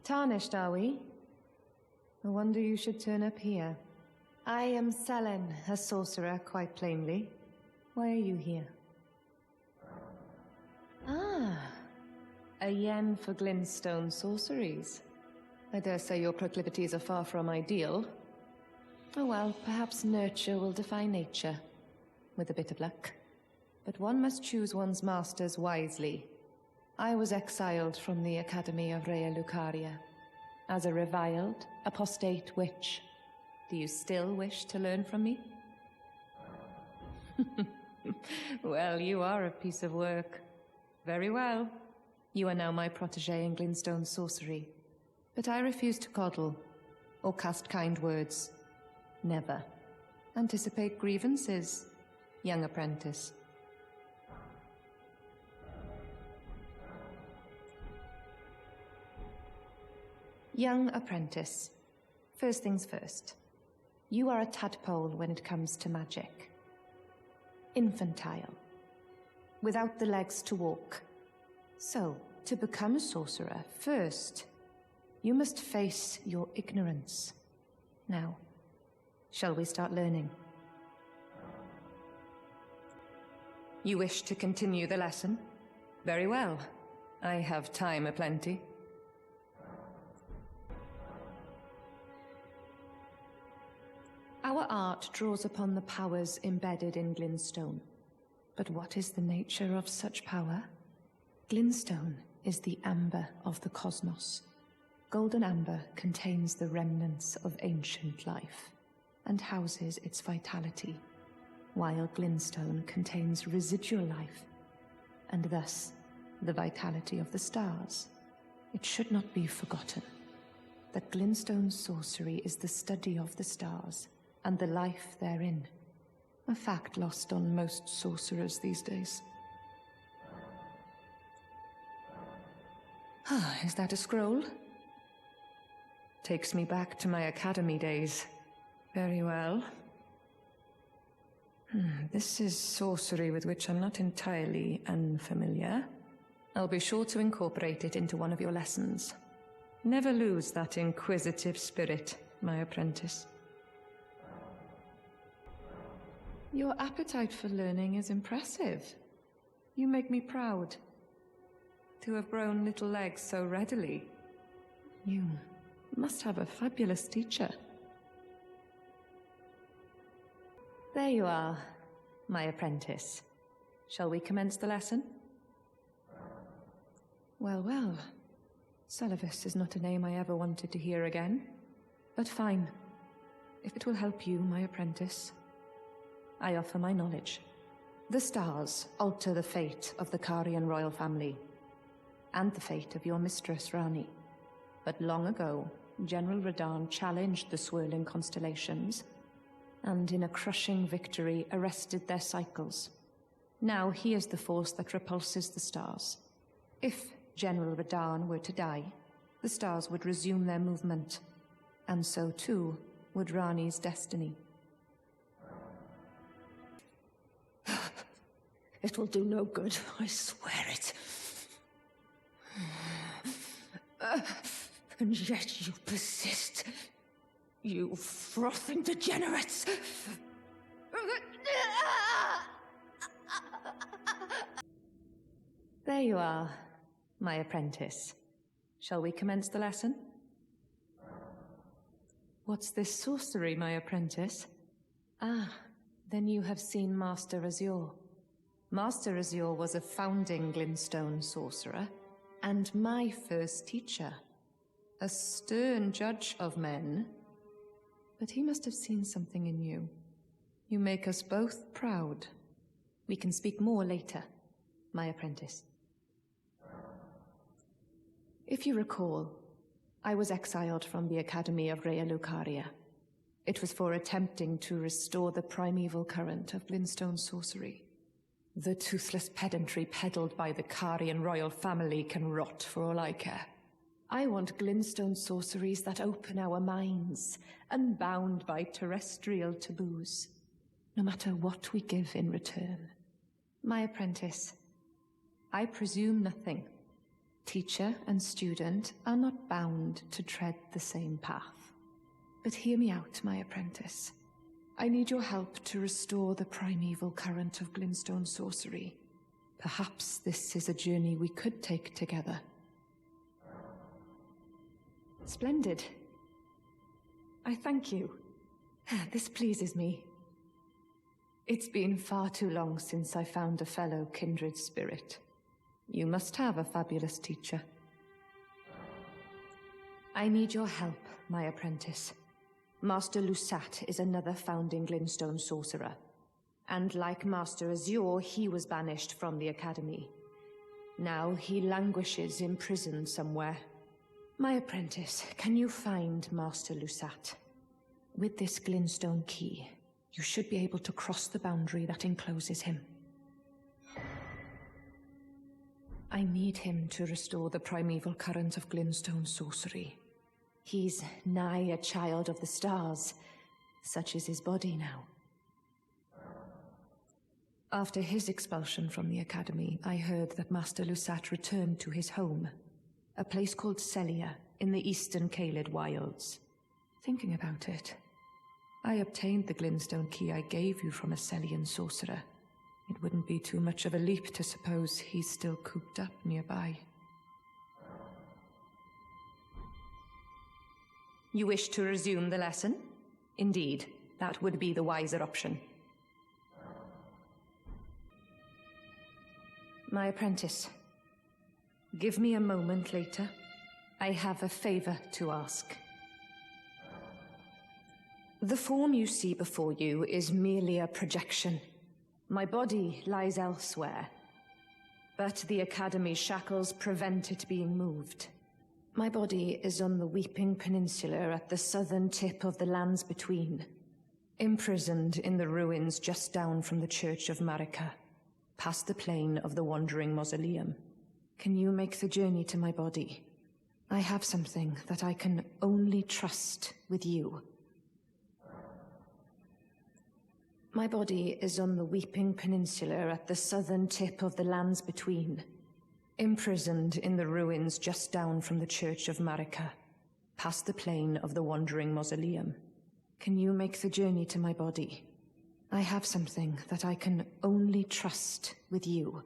Tarnished, are we? No wonder you should turn up here. I am Sellen, a sorcerer, quite plainly. Why are you here? Ah, a yen for glintstone sorceries. I dare say your proclivities are far from ideal. Oh well, perhaps nurture will defy nature, with a bit of luck. But one must choose one's masters wisely. I was exiled from the Academy of Rea Lucaria as a reviled, apostate witch. Do you still wish to learn from me? Well, you are a piece of work. Very well. You are now my protégé in glintstone sorcery. But I refuse to coddle, or cast kind words. Never. Anticipate grievances, young apprentice. Young apprentice. First things first. You are a tadpole when it comes to magic. Infantile. Without the legs to walk. So, to become a sorcerer, first, you must face your ignorance. Now, shall we start learning? You wish to continue the lesson? Very well. I have time aplenty. Our art draws upon the powers embedded in glintstone. But what is the nature of such power? Glintstone is the amber of the cosmos. Golden amber contains the remnants of ancient life and houses its vitality, while glintstone contains residual life and thus the vitality of the stars. It should not be forgotten that glintstone sorcery is the study of the stars and the life therein, a fact lost on most sorcerers these days. Ah, is that a scroll? Takes me back to my academy days. Very well. This is sorcery with which I'm not entirely unfamiliar. I'll be sure to incorporate it into one of your lessons. Never lose that inquisitive spirit, my apprentice. Your appetite for learning is impressive. You make me proud to have grown little legs so readily. You must have a fabulous teacher. There you are, my apprentice. Shall we commence the lesson? Well, well. Sullivis is not a name I ever wanted to hear again. But fine. If it will help you, my apprentice, I offer my knowledge. The stars alter the fate of the Karian royal family, and the fate of your mistress, Rani. But long ago, General Radahn challenged the swirling constellations, and in a crushing victory arrested their cycles. Now he is the force that repulses the stars. If General Radahn were to die, the stars would resume their movement, and so too would Rani's destiny. It will do no good, I swear it. And yet you persist. You frothing degenerates! There you are, my apprentice. Shall we commence the lesson? What's this sorcery, my apprentice? Ah, then you have seen Master Azure. Master Azure was a founding glintstone sorcerer, and my first teacher. A stern judge of men. But he must have seen something in you. You make us both proud. We can speak more later, my apprentice. If you recall, I was exiled from the Academy of Rea Lucaria. It was for attempting to restore the primeval current of glintstone sorcery. The toothless pedantry peddled by the Karian royal family can rot for all I care. I want glintstone sorceries that open our minds, unbound by terrestrial taboos, no matter what we give in return. My apprentice, I presume nothing. Teacher and student are not bound to tread the same path. But hear me out, my apprentice. I need your help to restore the primeval current of glintstone sorcery. Perhaps this is a journey we could take together. Splendid. I thank you. This pleases me. It's been far too long since I found a fellow kindred spirit. You must have a fabulous teacher. I need your help, my apprentice. Master Lusat is another founding glintstone sorcerer. And like Master Azure, he was banished from the academy. Now he languishes in prison somewhere. My apprentice, can you find Master Lusat? With this glintstone key, you should be able to cross the boundary that encloses him. I need him to restore the primeval current of glintstone sorcery. He's nigh a child of the stars. Such is his body now. After his expulsion from the academy, I heard that Master Lusat returned to his home, a place called Celia in the eastern Caelid wilds. Thinking about it, I obtained the glintstone key I gave you from a Celian sorcerer. It wouldn't be too much of a leap to suppose he's still cooped up nearby. You wish to resume the lesson? Indeed, that would be the wiser option. My apprentice, give me a moment later. I have a favor to ask. The form you see before you is merely a projection. My body lies elsewhere, but the Academy's shackles prevent it being moved. My body is on the Weeping Peninsula at the southern tip of the lands between, imprisoned in the ruins just down from the Church of Marika, past the plain of the Wandering Mausoleum. Can you make the journey to my body? I have something that I can only trust with you. My body is on the Weeping Peninsula at the southern tip of the lands between, imprisoned in the ruins just down from the Church of Marika, past the plain of the Wandering Mausoleum. Can you make the journey to my body? I have something that I can only trust with you.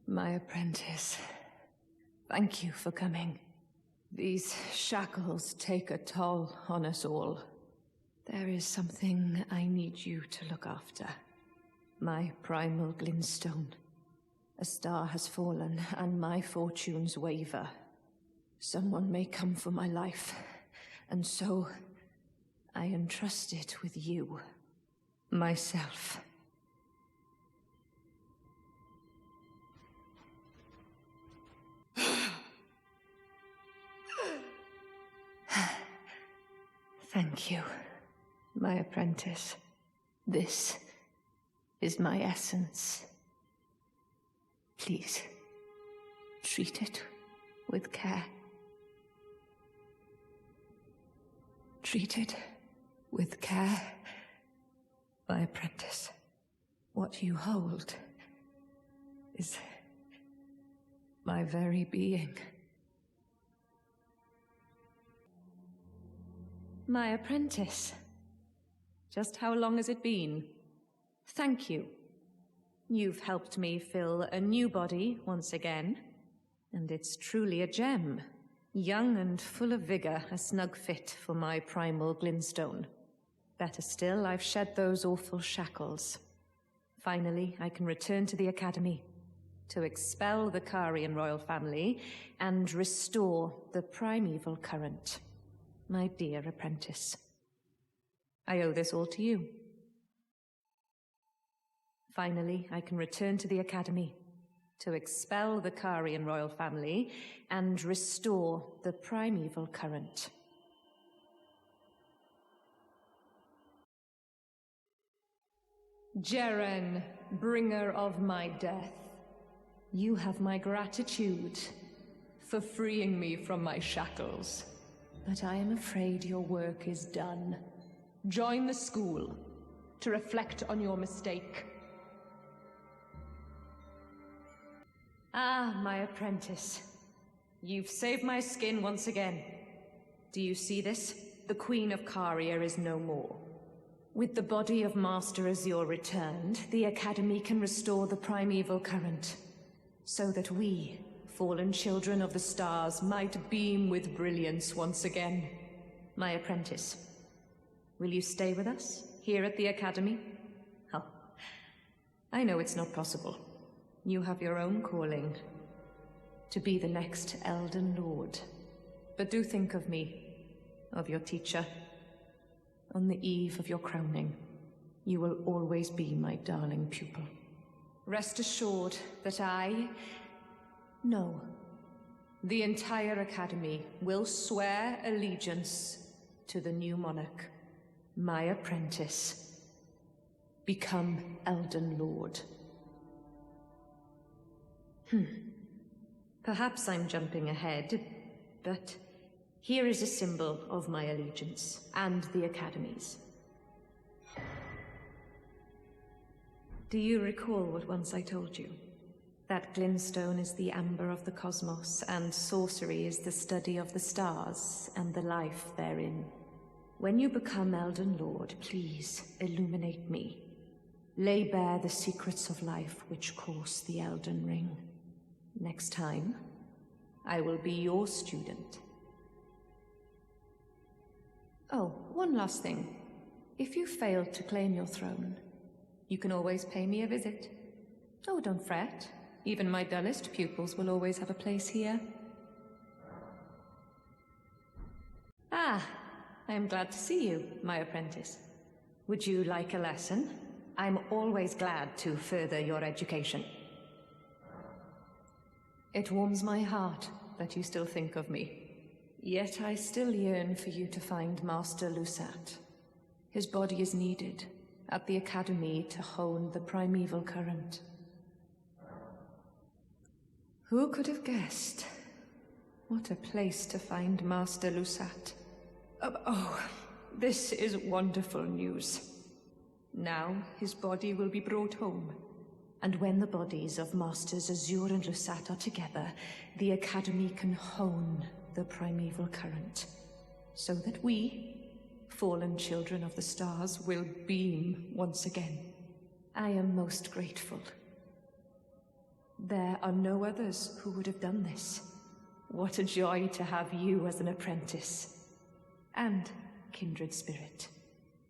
My apprentice, thank you for coming. These shackles take a toll on us all. There is something I need you to look after. My primal glintstone. A star has fallen, and my fortunes waver. Someone may come for my life, and so I entrust it with you, myself. Thank you, my apprentice. This is my essence. Please, treat it with care. Treat it with care, my apprentice. What you hold is my very being. My apprentice. Just how long has it been? Thank you. You've helped me fill a new body once again, and it's truly a gem. Young and full of vigor, a snug fit for my primal glintstone. Better still, I've shed those awful shackles. Finally, I can return to the Academy to expel the Karian royal family and restore the primeval current. My dear apprentice, I owe this all to you. Finally, I can return to the Academy to expel the Karian royal family and restore the primeval current. Jeren, bringer of my death, you have my gratitude for freeing me from my shackles. But I am afraid your work is done. Join the school to reflect on your mistake. Ah, my apprentice. You've saved my skin once again. Do you see this? The Queen of Caria is no more. With the body of Master Azure returned, the Academy can restore the primeval current, so that we, fallen children of the stars, might beam with brilliance once again. My apprentice, will you stay with us, here at the Academy? Oh, I know it's not possible. You have your own calling, to be the next Elden Lord. But do think of me, of your teacher. On the eve of your crowning, you will always be my darling pupil. Rest assured that no, the entire Academy will swear allegiance to the new monarch, my apprentice. Become Elden Lord. Perhaps I'm jumping ahead, but here is a symbol of my allegiance and the Academy's. Do you recall what once I told you? That glintstone is the amber of the cosmos, and sorcery is the study of the stars and the life therein. When you become Elden Lord, please illuminate me. Lay bare the secrets of life which course the Elden Ring. Next time, I will be your student. Oh, one last thing. If you fail to claim your throne, you can always pay me a visit. Oh, don't fret. Even my dullest pupils will always have a place here. Ah, I am glad to see you, my apprentice. Would you like a lesson? I'm always glad to further your education. It warms my heart that you still think of me. Yet I still yearn for you to find Master Lusat. His body is needed at the Academy to hone the primeval current. Who could have guessed? What a place to find Master Lusat. Oh, this is wonderful news. Now his body will be brought home. And when the bodies of Masters Azure and Lusat are together, the Academy can hone the primeval current, so that we, fallen children of the stars, will beam once again. I am most grateful. There are no others who would have done this. What a joy to have you as an apprentice. And, kindred spirit,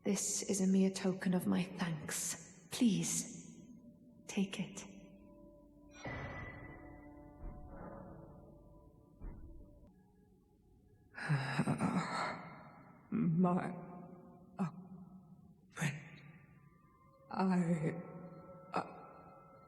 this is a mere token of my thanks. Please, take it. My friend, I